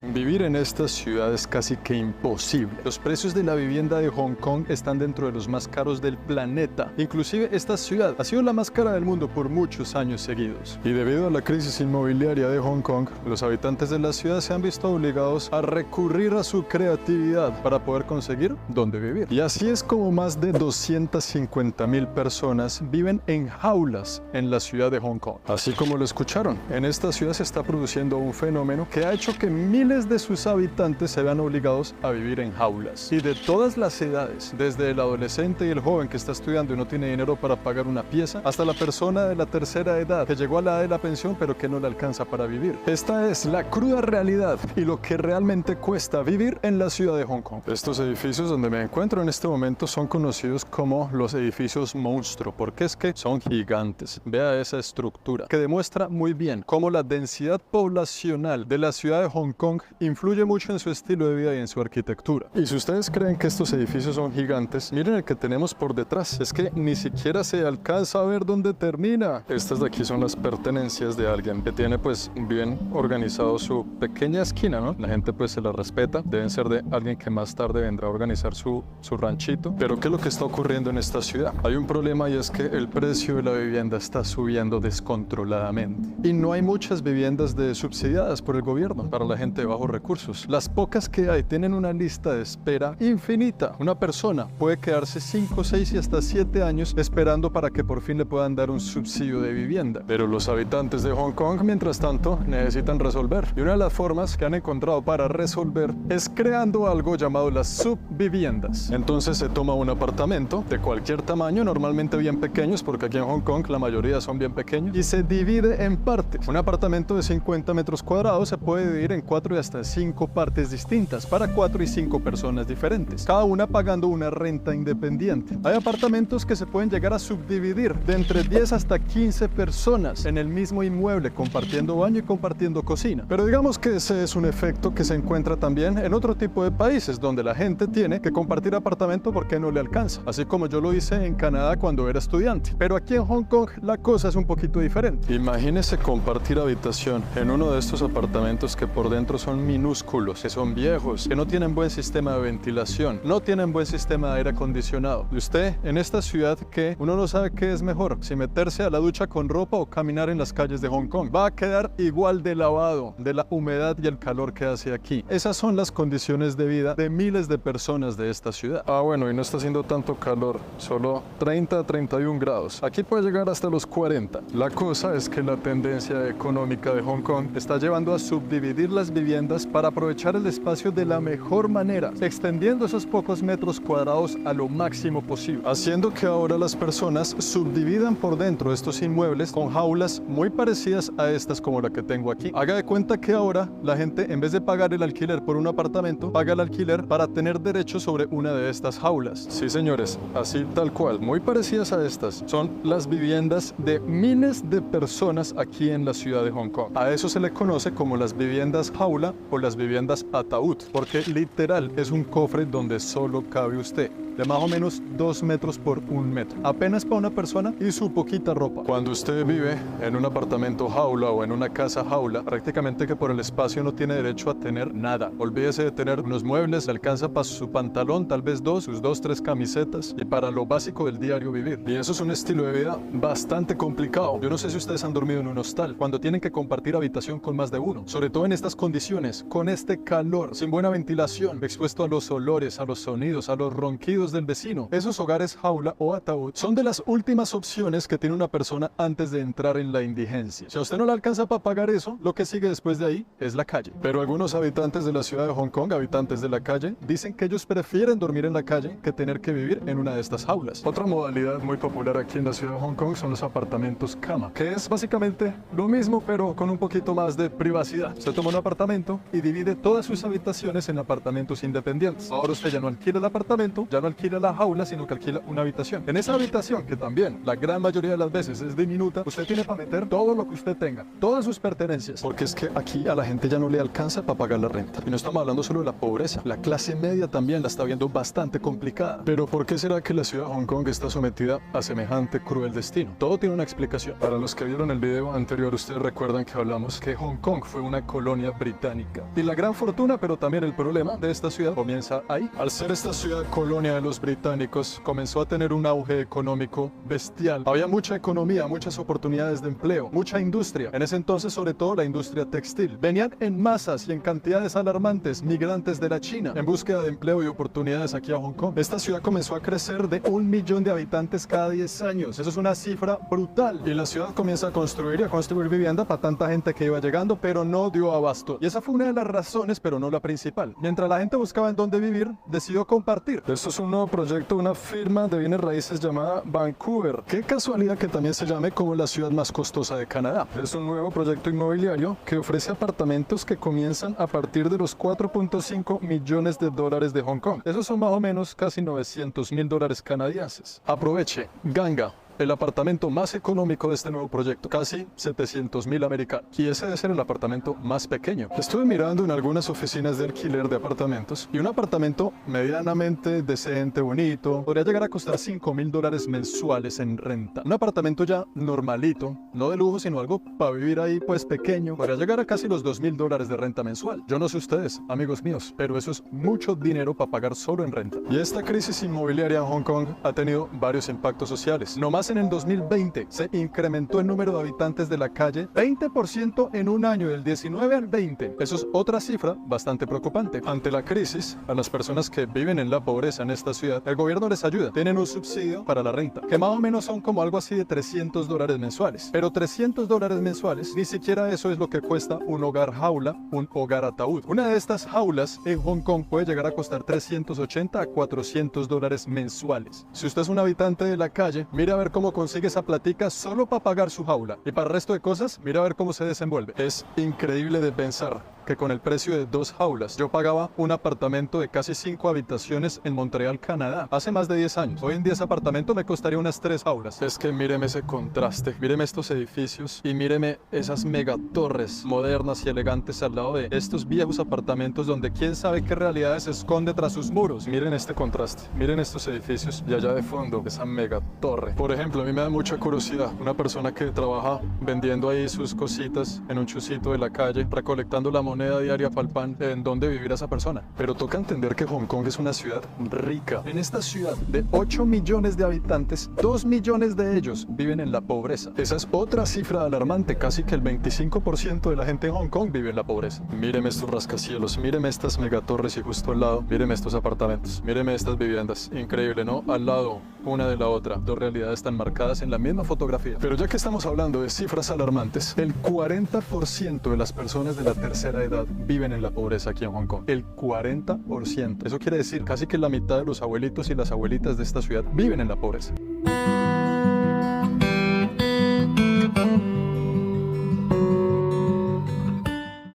Vivir en esta ciudad es casi que imposible. Los precios de la vivienda de Hong Kong están dentro de los más caros del planeta. Inclusive esta ciudad ha sido la más cara del mundo por muchos años seguidos. Y debido a la crisis inmobiliaria de Hong Kong, los habitantes de la ciudad se han visto obligados a recurrir a su creatividad para poder conseguir dónde vivir. Y así es como más de 250,000 personas viven en jaulas en la ciudad de Hong Kong. Así como lo escucharon, en esta ciudad se está produciendo un fenómeno que ha hecho que miles de sus habitantes se vean obligados a vivir en jaulas. Y de todas las edades, desde el adolescente y el joven que está estudiando y no tiene dinero para pagar una pieza, hasta la persona de la tercera edad que llegó a la edad de la pensión pero que no le alcanza para vivir. Esta es la cruda realidad y lo que realmente cuesta vivir en la ciudad de Hong Kong. Estos edificios donde me encuentro en este momento son conocidos como los edificios monstruo, porque es que son gigantes. Vea esa estructura que demuestra muy bien cómo la densidad poblacional de la ciudad de Hong Kong influye mucho en su estilo de vida y en su arquitectura. Y si ustedes creen que estos edificios son gigantes, miren el que tenemos por detrás. Es que ni siquiera se alcanza a ver dónde termina. Estas de aquí son las pertenencias de alguien que tiene pues bien organizado su pequeña esquina, ¿no? La gente pues se la respeta. Deben ser de alguien que más tarde vendrá a organizar su ranchito. Pero ¿qué es lo que está ocurriendo en esta ciudad? Hay un problema y es que el precio de la vivienda está subiendo descontroladamente. Y no hay muchas viviendas subsidiadas por el gobierno para la gente de bajos recursos. Las pocas que hay tienen una lista de espera infinita. Una persona puede quedarse 5, 6 y hasta 7 años esperando para que por fin le puedan dar un subsidio de vivienda. Pero los habitantes de Hong Kong, mientras tanto, necesitan resolver. Y una de las formas que han encontrado para resolver es creando algo llamado las subviviendas. Entonces se toma un apartamento de cualquier tamaño, normalmente bien pequeños, porque aquí en Hong Kong la mayoría son bien pequeños, y se divide en partes. Un apartamento de 50 metros cuadrados se puede dividir en 4 y hasta 5 partes distintas para 4 y 5 personas diferentes, cada una pagando una renta independiente. Hay apartamentos que se pueden llegar a subdividir de entre 10 hasta 15 personas en el mismo inmueble, compartiendo baño y compartiendo cocina. Pero digamos que ese es un efecto que se encuentra también en otro tipo de países donde la gente tiene que compartir apartamento porque no le alcanza, así como yo lo hice en Canadá cuando era estudiante. Pero aquí en Hong Kong la cosa es un poquito diferente. Imagínese compartir habitación en uno de estos apartamentos que por dentro son minúsculos, que son viejos, que no tienen buen sistema de ventilación, no tienen buen sistema de aire acondicionado. Y usted en esta ciudad que uno no sabe qué es mejor, si meterse a la ducha con ropa o caminar en las calles de Hong Kong. Va a quedar igual de lavado de la humedad y el calor que hace aquí. Esas son las condiciones de vida de miles de personas de esta ciudad. Bueno, y no está haciendo tanto calor, solo 30 a 31 grados. Aquí puede llegar hasta los 40. La cosa es que la tendencia económica de Hong Kong está llevando a subdividir las viviendas para aprovechar el espacio de la mejor manera, extendiendo esos pocos metros cuadrados a lo máximo posible, haciendo que ahora las personas subdividan por dentro estos inmuebles con jaulas muy parecidas a estas como la que tengo aquí. Haga de cuenta que ahora la gente, en vez de pagar el alquiler por un apartamento, paga el alquiler para tener derecho sobre una de estas jaulas. Sí, señores, así tal cual, muy parecidas a estas. Son las viviendas de miles de personas aquí en la ciudad de Hong Kong. A eso se le conoce como las viviendas jaula o las viviendas ataúd, porque literal es un cofre donde solo cabe usted, de más o menos 2 metros por 1 metro, apenas para una persona y su poquita ropa. Cuando usted vive en un apartamento jaula o en una casa jaula, prácticamente que por el espacio no tiene derecho a tener nada. Olvídese de tener unos muebles, le alcanza para su pantalón, tal vez sus 2, 3 camisetas y para lo básico del diario vivir. Y eso es un estilo de vida bastante complicado. Yo no sé si ustedes han dormido en un hostal, cuando tienen que compartir habitación con más de uno, sobre todo en estas condiciones, con este calor, sin buena ventilación, expuesto a los olores, a los sonidos, a los ronquidos del vecino. Esos hogares jaula o ataúd son de las últimas opciones que tiene una persona antes de entrar en la indigencia. Si a usted no le alcanza para pagar eso, lo que sigue después de ahí es la calle. Pero algunos habitantes de la ciudad de Hong Kong, habitantes de la calle, dicen que ellos prefieren dormir en la calle que tener que vivir en una de estas jaulas. Otra modalidad muy popular aquí en la ciudad de Hong Kong son los apartamentos cama, que es básicamente lo mismo pero con un poquito más de privacidad. Usted toma un apartamento y divide todas sus habitaciones en apartamentos independientes. Ahora usted ya no alquila el apartamento, ya no alquila alquila la jaula, sino que alquila una habitación. En esa habitación, que también la gran mayoría de las veces es diminuta, usted tiene para meter todo lo que usted tenga, todas sus pertenencias, porque es que aquí a la gente ya no le alcanza para pagar la renta. Y no estamos hablando solo de la pobreza, la clase media también la está viendo bastante complicada. Pero ¿por qué será que la ciudad de Hong Kong está sometida a semejante cruel destino? Todo tiene una explicación. Para los que vieron el video anterior, ustedes recuerdan que hablamos que Hong Kong fue una colonia británica. Y la gran fortuna, pero también el problema de esta ciudad comienza ahí. Al ser esta ciudad colonia de los británicos, comenzó a tener un auge económico bestial. Había mucha economía, muchas oportunidades de empleo, mucha industria. En ese entonces, sobre todo la industria textil. Venían en masas y en cantidades alarmantes migrantes de la China en búsqueda de empleo y oportunidades aquí a Hong Kong. Esta ciudad comenzó a crecer de 1 millón de habitantes cada 10 años. Eso es una cifra brutal. Y la ciudad comienza a construir vivienda para tanta gente que iba llegando, pero no dio abasto. Y esa fue una de las razones, pero no la principal. Mientras la gente buscaba en dónde vivir, decidió compartir. Esto es un nuevo proyecto, una firma de bienes raíces llamada Vancouver. Qué casualidad que también se llame como la ciudad más costosa de Canadá. Es un nuevo proyecto inmobiliario que ofrece apartamentos que comienzan a partir de los 4.5 millones de dólares de Hong Kong. Esos son más o menos casi 900.000 dólares canadienses. Aproveche, ganga. El apartamento más económico de este nuevo proyecto, casi 700.000 americanos. Y ese debe ser el apartamento más pequeño. Estuve mirando en algunas oficinas de alquiler de apartamentos y un apartamento medianamente decente, bonito, podría llegar a costar 5.000 dólares mensuales en renta. Un apartamento ya normalito, no de lujo, sino algo para vivir ahí pues pequeño, podría llegar a casi los 2.000 dólares de renta mensual. Yo no sé ustedes, amigos míos, pero eso es mucho dinero para pagar solo en renta. Y esta crisis inmobiliaria en Hong Kong ha tenido varios impactos sociales. No más en el 2020 se incrementó el número de habitantes de la calle 20% en un año, del 19 al 20. Eso es otra cifra bastante preocupante. Ante la crisis, a las personas que viven en la pobreza en esta ciudad, el gobierno les ayuda. Tienen un subsidio para la renta, que más o menos son como algo así de 300 dólares mensuales. Pero 300 dólares mensuales, ni siquiera eso es lo que cuesta un hogar jaula, un hogar ataúd. Una de estas jaulas en Hong Kong puede llegar a costar 380 a 400 dólares mensuales. Si usted es un habitante de la calle, mire a ver cómo consigue esa platica solo para pagar su jaula. Y para el resto de cosas, mira a ver cómo se desenvuelve. Es increíble de pensar que con el precio de 2 jaulas, yo pagaba un apartamento de casi 5 habitaciones en Montreal, Canadá, hace más de 10 años. Hoy en día ese apartamento me costaría unas 3 jaulas. Es que míreme ese contraste, míreme estos edificios y míreme esas megatorres modernas y elegantes al lado de estos viejos apartamentos donde quién sabe qué realidades se esconde tras sus muros. Miren este contraste, miren estos edificios y allá de fondo esa megatorre. Por ejemplo, a mí me da mucha curiosidad una persona que trabaja vendiendo ahí sus cositas en un chusito de la calle, recolectando la moneda diaria para el pan, en dónde vivirá esa persona. Pero toca entender que Hong Kong es una ciudad rica. En esta ciudad de 8 millones de habitantes, 2 millones de ellos viven en la pobreza. Esa es otra cifra alarmante, casi que el 25% de la gente en Hong Kong vive en la pobreza. Míreme estos rascacielos, míreme estas megatorres y justo al lado, míreme estos apartamentos, míreme estas viviendas. Increíble, ¿no? Al lado, una de la otra, dos realidades tan marcadas en la misma fotografía. Pero ya que estamos hablando de cifras alarmantes, el 40% de las personas de la tercera edad viven en la pobreza aquí en Hong Kong. El 40%. Eso quiere decir casi que la mitad de los abuelitos y las abuelitas de esta ciudad viven en la pobreza.